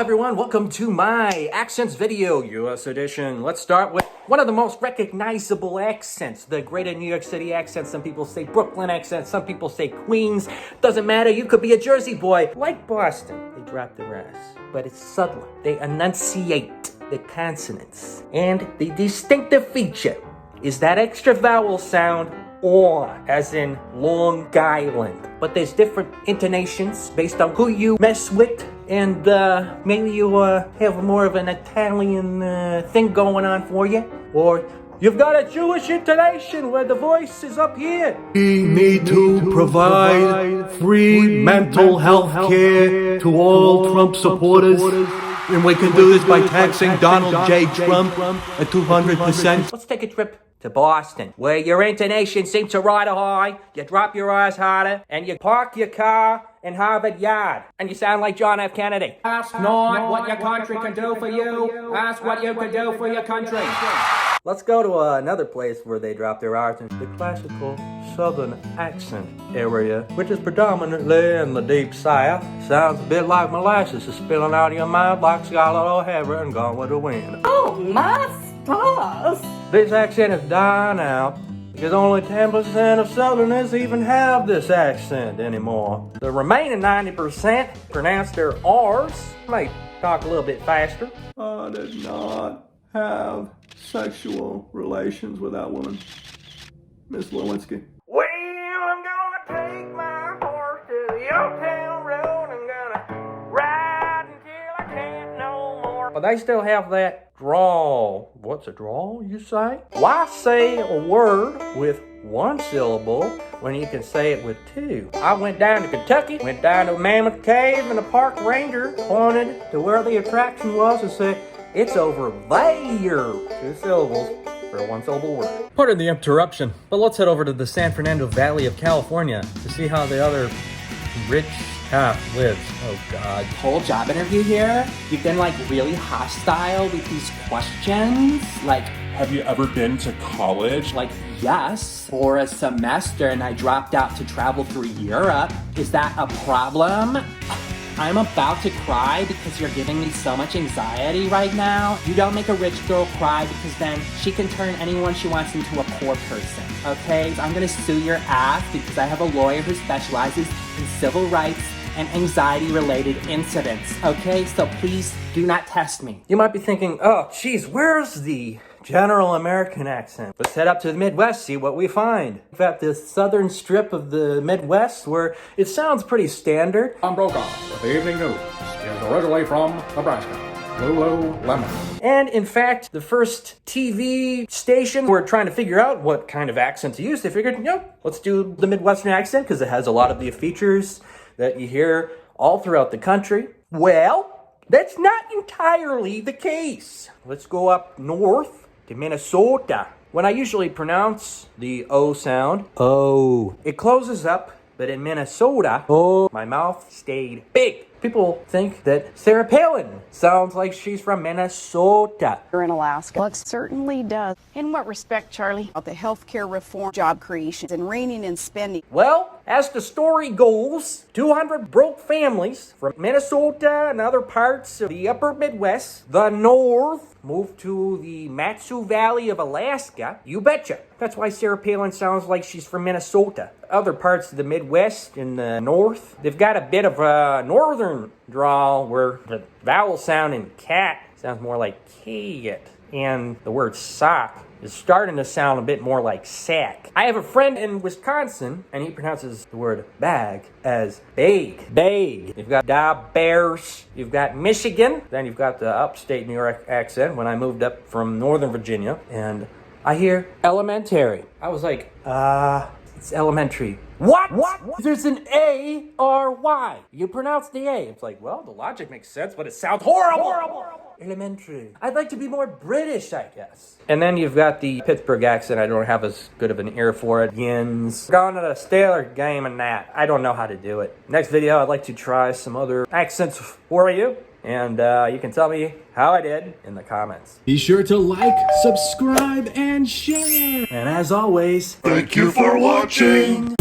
everyone, welcome to my accents video, US edition. Let's start with one of the most recognizable accents, the greater New York City accent. Some people say Brooklyn accent, some people say Queens. Doesn't matter, you could be a Jersey boy. Like Boston, they drop their ass, but it's subtler. They enunciate the consonants. And the distinctive feature is that extra vowel sound, or, as in Long Island. But there's different intonations based on who you mess with, and maybe you have more of an Italian thing going on for you, or you've got a Jewish intonation where the voice is up here. We need to provide free mental health care to all Trump supporters. And we can do this by taxing Donald J. Trump at 200%. Let's take a trip to Boston, where your intonation seems to ride high, you drop your eyes harder, and you park your car in Harvard Yard, and you sound like John F. Kennedy. Ask not what your country can do for you, ask what you can do for your country. Let's go to another place where they drop their R's in the classical southern accent area, which is predominantly in the deep south. Sounds a bit like molasses is spilling out of your mouth like Scarlett O'Hara and Gone with the Wind. Oh, my stars! This accent is dying out because only 10% of Southerners even have this accent anymore. The remaining 90% pronounce their R's, may talk a little bit faster. I did not have sexual relations with that woman, Miss Lewinsky. Well, I'm gonna take my horse to the old town road. I'm gonna ride until I can't no more. But they still have that drawl. What's a drawl, you say? Why say a word with one syllable when you can say it with two? I went down to Kentucky, went down to Mammoth Cave, and the park ranger pointed to where the attraction was and said, "It's over there." Two syllables for a one-syllable word. Pardon the interruption, but let's head over to the San Fernando Valley of California to see how the other rich half lives. Oh, God. Whole job interview here, you've been like really hostile with these questions. Like, Have you ever been to college? like yes, for a semester and I dropped out to travel through Europe. Is that a problem? I'm about to cry because you're giving me so much anxiety right now. You don't make a rich girl cry because then she can turn anyone she wants into a poor person, okay? I'm gonna sue your ass because I have a lawyer who specializes in civil rights and anxiety-related incidents, okay? So please do not test me. You might be thinking, oh, geez, where's the general American accent? Let's head up to the Midwest, see what we find. In fact, this southern strip of the Midwest where it sounds pretty standard. Tom Brokaw with the Evening News is originally from Nebraska. Lululemon. And in fact, the first TV station were trying to figure out what kind of accent to use. They figured, let's do the Midwestern accent because it has a lot of the features that you hear all throughout the country. Well, that's not entirely the case. Let's go up north to Minnesota. When I usually pronounce the O sound, oh, it closes up, but in Minnesota, oh, my mouth stayed big. People think that Sarah Palin sounds like she's from Minnesota. You're in Alaska. Well, it certainly does. In what respect, Charlie? About the healthcare reform, job creation, and reining in spending. Well, as the story goes, 200 broke families from Minnesota and other parts of the upper Midwest, the North, moved to the Matsu Valley of Alaska. You betcha. That's why Sarah Palin sounds like she's from Minnesota. Other parts of the Midwest in the North, they've got a bit of a northern drawl where the vowel sound in cat sounds more like cat, and the word sock is starting to sound a bit more like sack. I have a friend in Wisconsin, and he pronounces the word bag as bag. Bag. You've got da bears. You've got Michigan. Then you've got the upstate New York accent when I moved up from Northern Virginia, and I hear elementary. I was like, it's elementary. What? There's an A or Y. You pronounce the A. It's like, well, the logic makes sense, but it sounds horrible. Elementary. I'd like to be more British, I guess. And then you've got the Pittsburgh accent. I don't have as good of an ear for it. Yins. Going to the Steeler game and that. I don't know how to do it. Next video, I'd like to try some other accents for you. And you can tell me how I did in the comments. Be sure to like, subscribe, and share. And as always, Thank you for watching.